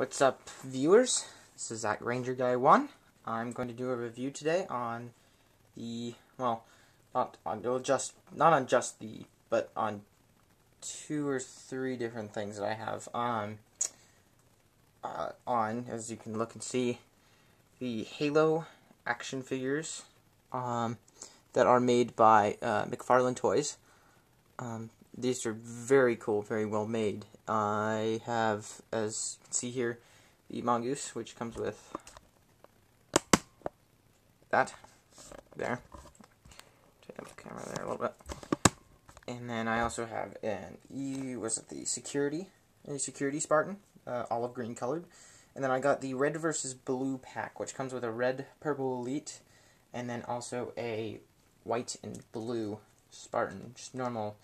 What's up, viewers? This is Zach Ranger Guy 1. I'm going to do a review today on the, well, not on just the, but on 2 or 3 different things that I have on, as you can look and see, the Halo action figures that are made by McFarlane Toys. These are very cool, very well made. I have, as you can see here, the Mongoose, which comes with that there. Take up the camera there a little bit. And then I also have the Security Spartan, olive green colored. And then I got the Red versus Blue pack, which comes with a red, purple Elite, and then also a white and blue Spartan, just normal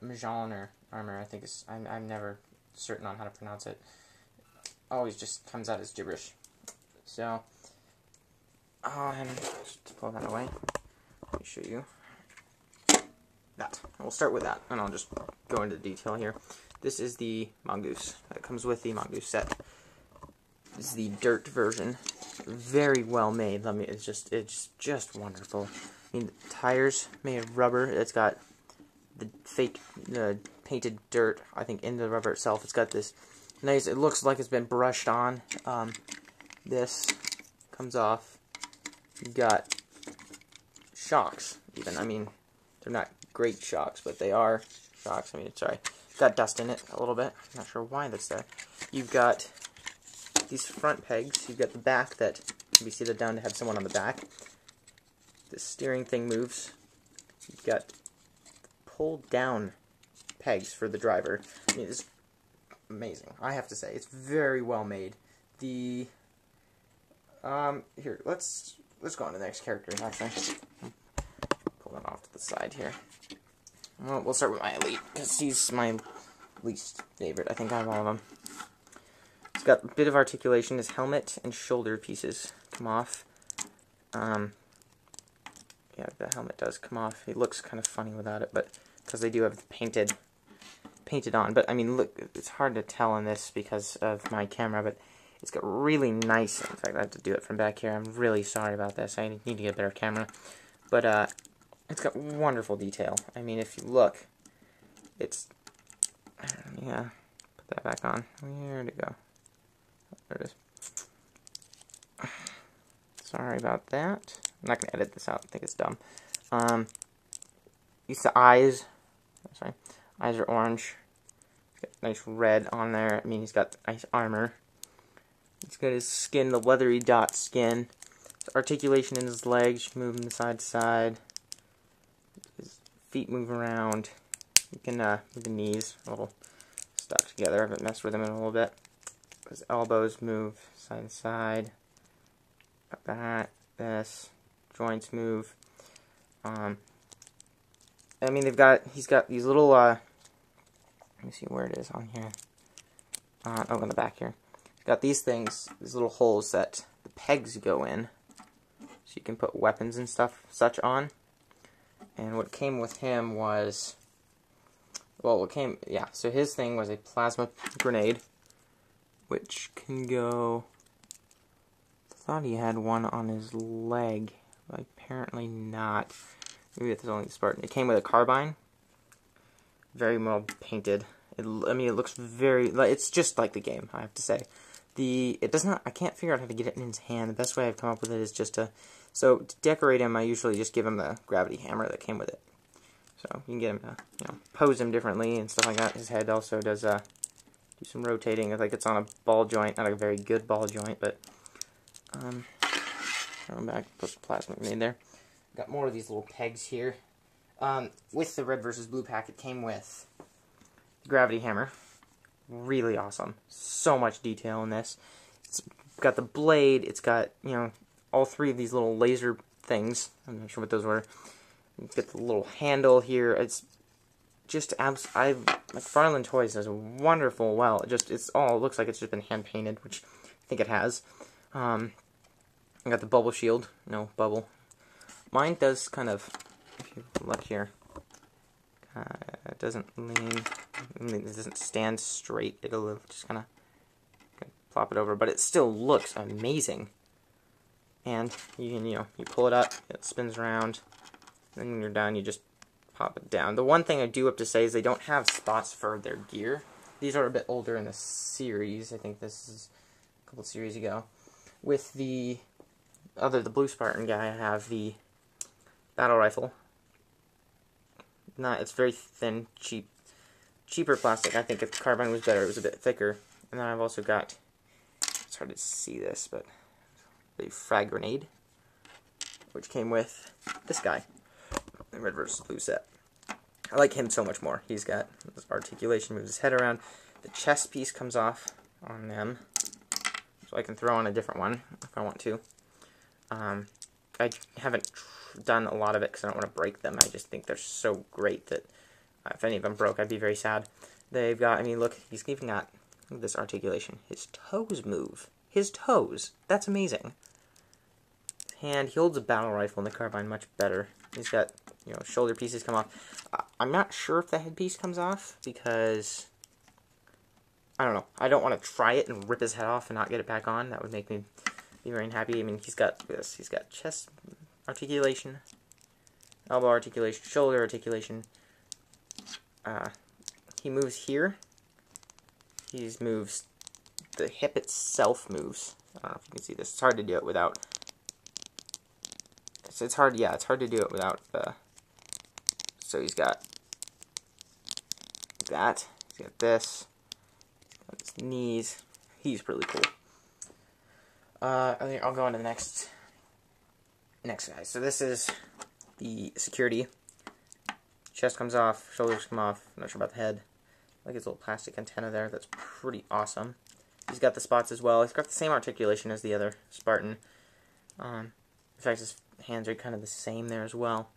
Magellan armor, I think is. I'm never certain on how to pronounce it. Always just comes out as gibberish. So, and just pull that away. Let me show you that. We'll start with that, and I'll just go into detail here. This is the Mongoose. That comes with the Mongoose set. This is the dirt version. Very well made. It's just wonderful. I mean, the tires made of rubber. It's got the fake painted dirt, I think, in the rubber itself. It's got this nice, it looks like it's been brushed on. This comes off. You've got shocks, even. I mean, they're not great shocks, but they are shocks. I mean, sorry. It's got dust in it a little bit. I'm not sure why that's there. You've got these front pegs. You've got the back that can be seated down to have someone on the back. The steering thing moves. You've got pulled down pegs for the driver. I mean, it's amazing. I have to say, it's very well made. The here, let's go on to the next character. Actually, pull that off to the side here. Well, we'll start with my Elite, because he's my least favorite. I think out of all of them. It's got a bit of articulation. His helmet and shoulder pieces come off. Yeah, the helmet does come off. It looks kind of funny without it, but because they do have the painted on. But I mean, look, it's hard to tell on this because of my camera, but it's got really nice. In fact, I have to do it from back here. I'm really sorry about this. I need to get a better camera, but it's got wonderful detail. I mean, if you look, it's yeah. Put that back on. Where'd it go? There it is. Sorry about that. I'm not going to edit this out. I think it's dumb. These eyes. Sorry. Eyes are orange. He's got nice red on there. I mean, he's got nice armor. He's got his skin, the leathery dot skin. His articulation in his legs. You move him side to side. His feet move around. You can move the knees a little stuck together. I haven't messed with him in a little bit. His elbows move side to side. Got that. This. Joints move. I mean, he's got these little, let me see where it is on here. Oh, on the back here. He's got these things, these little holes that the pegs go in. So you can put weapons and such on. And what came with him was, well, so his thing was a plasma grenade, which can go, I thought he had one on his leg. Apparently not. Maybe it's only the Spartan. It came with a carbine. Very well painted. I mean, it looks very. It's just like the game, I have to say. It does not. I can't figure out how to get it in his hand. The best way I've come up with it is just to. So to decorate him, I usually just give him the gravity hammer that came with it. So you can get him to, pose him differently and stuff like that. His head also does do some rotating. Like it's on a ball joint, not a very good ball joint, but Going back, put the plasma grenade there. Got more of these little pegs here. With the Red versus Blue pack, it came with the gravity hammer. Really awesome. So much detail in this. It's got the blade. It's got, all 3 of these little laser things. I'm not sure what those were. It's got the little handle here. It's just McFarlane Toys does wonderful. Well, it looks like it's just been hand painted, which I think it has. I got the bubble shield. No, bubble. Mine does kind of, if you look here, it doesn't lean, it doesn't stand straight. It'll just kind of flop it over, but it still looks amazing. And you can, you pull it up, it spins around, then when you're done, you just pop it down. The one thing I do have to say is they don't have spots for their gear. These are a bit older in the series. I think this is a couple series ago. With the Blue Spartan guy, I have the battle rifle. It's very thin, cheaper plastic. I think if the carbine was better, it was a bit thicker. And then I've also got, it's hard to see this, but the frag grenade, which came with this guy, the Red vs. Blue set. I like him so much more. He's got this articulation, moves his head around. The chest piece comes off on them, so I can throw on a different one if I want to. I haven't done a lot of it because I don't want to break them. I just think they're so great that if any of them broke, I'd be very sad. They've got, I mean, look, he's even got this articulation. His toes move. His toes. That's amazing. And he holds a battle rifle in the carbine much better. He's got, shoulder pieces come off. I'm not sure if the headpiece comes off because, I don't know. I don't want to try it and rip his head off and not get it back on. That would make me be very unhappy. I mean, he's got this. He's got chest articulation, elbow articulation, shoulder articulation. He moves here. He moves, the hip itself moves. I don't know if you can see this. It's hard to do it without. It's hard, yeah, it's hard to do it without so he's got that, he's got this, got his knees. He's really cool. I think I'll go on to the next guy. So this is the security. Chest comes off, shoulders come off. I'm not sure about the head. I like his little plastic antenna there. That's pretty awesome. He's got the spots as well. He's got the same articulation as the other Spartan. In fact, his hands are kind of the same there as well.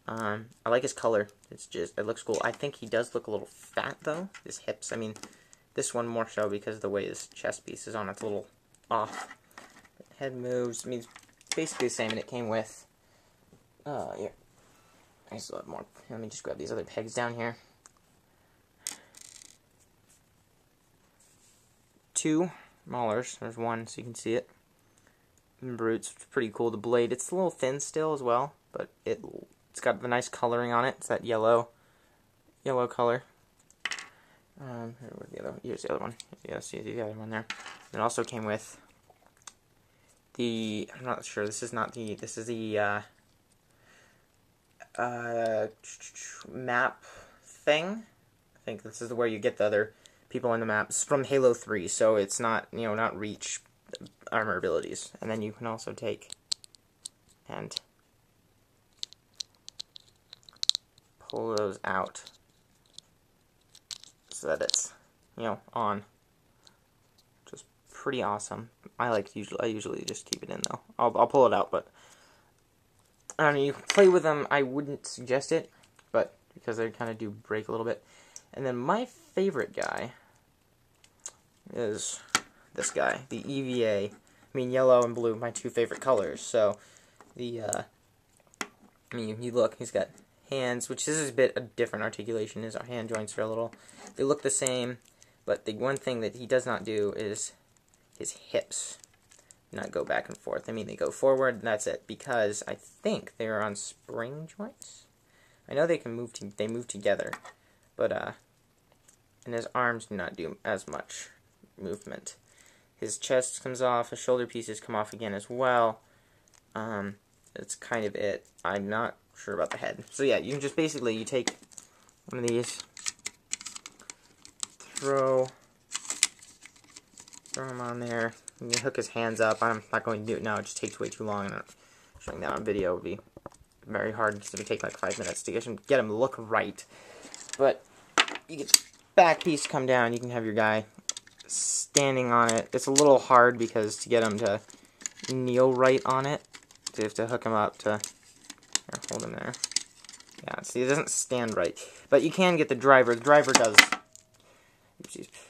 I like his color. It looks cool. I think he does look a little fat though. His hips. I mean, this one more so because of the way his chest piece is on. It's a little off. Head moves. I mean, it's basically the same, and it came with. Yeah. I still have more. Let me just grab these other pegs down here. 2 maulers. There's one, so you can see it. Brutes, it's pretty cool. The blade, it's a little thin still as well, but it's got the nice coloring on it. It's that yellow color. Here's the other one. Yeah, see the other one there. It also came with the. I'm not sure. This is not the. This is the map thing. I think this is where you get the other people in the maps from Halo 3. So it's not not Reach armor abilities, and then you can also take and pull those out so that it's on. Just pretty awesome. I usually just keep it in though. I'll pull it out, but I don't know. You can play with them. I wouldn't suggest it, but because they kind of do break a little bit. And then my favorite guy is this guy, the EVA. I mean, yellow and blue, my 2 favorite colors. So, I mean, you look, he's got hands, which this is a bit of different articulation. His hand joints are they look the same, but the one thing that he does not do is his hips not go back and forth. I mean, they go forward, and that's it, because I think they are on spring joints. I know they can move, they move together, but, and his arms do not do as much movement. His chest comes off, his shoulder pieces come off again as well. That's kind of it. I'm not sure about the head. So yeah, you can just basically, you take one of these, throw him on there, and you hook his hands up. I'm not going to do it now, it just takes way too long, and showing that on video would be very hard, because it would take like 5 minutes to get him to look right. But you get the back piece come down, you can have your guy standing on it. It's a little hard because to get him to kneel right on it, you have to hook him up to hold him there. Yeah, see, it doesn't stand right, but you can get the driver. The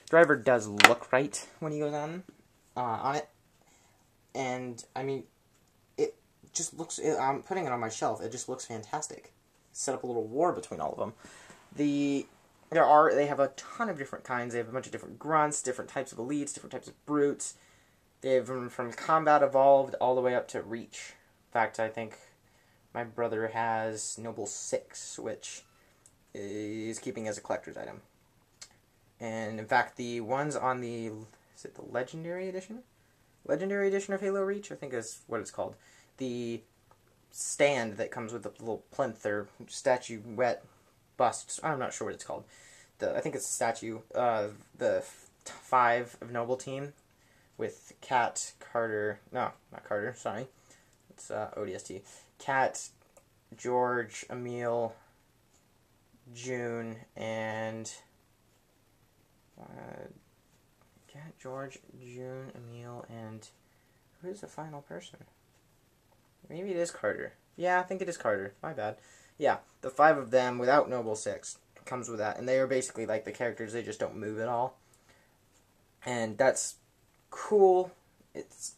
driver does look right when he goes on it, and I mean, it just looks. I'm putting it on my shelf. It just looks fantastic. Set up a little war between all of them. They have a ton of different kinds. They have a bunch of different grunts, different types of elites, different types of brutes. They have them from combat evolved all the way up to reach. In fact, I think my brother has Noble 6, which is keeping as a collector's item. And in fact, the ones on the, is it the Legendary Edition? Legendary Edition of Halo Reach, I think is what it's called. The stand that comes with the little plinth or statuette bust. I'm not sure what it's called. I think it's a statue of the 5 of Noble team with Cat, Carter, no, not Carter, sorry. It's ODST. Cat, George, Emil, June, and Cat, George, June, Emil, and who is the final person? Maybe it is Carter. Yeah, I think it is Carter. My bad. Yeah, the 5 of them without Noble 6 comes with that, and they are basically like the characters. They just don't move at all, and that's cool.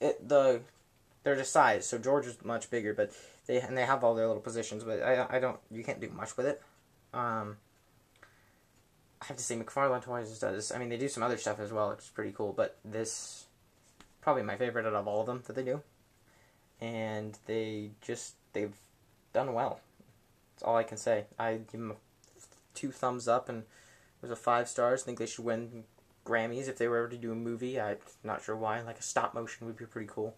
They're just size. So George is much bigger, but they have all their little positions, but you can't do much with it. I have to say, McFarlane Toys does. I mean, they do some other stuff as well, which is pretty cool, but this probably my favorite out of all of them that they do. And they've done well. That's all I can say. I give them 2 thumbs up, and it was a 5 stars. I think they should win Grammys if they were ever to do a movie. I'm not sure why. Like a stop motion would be pretty cool.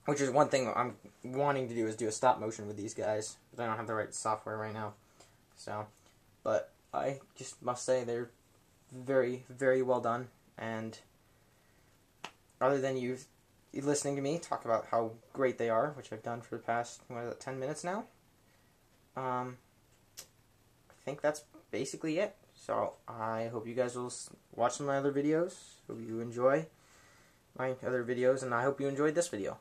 Which is one thing I'm wanting to do, is do a stop motion with these guys, but I don't have the right software right now. So, but I just must say they're very, very well done. And other than you listening to me talk about how great they are, which I've done for the past 10 minutes now, I think that's basically it. So I hope you guys will watch some of my other videos. Hope you enjoy my other videos, and I hope you enjoyed this video.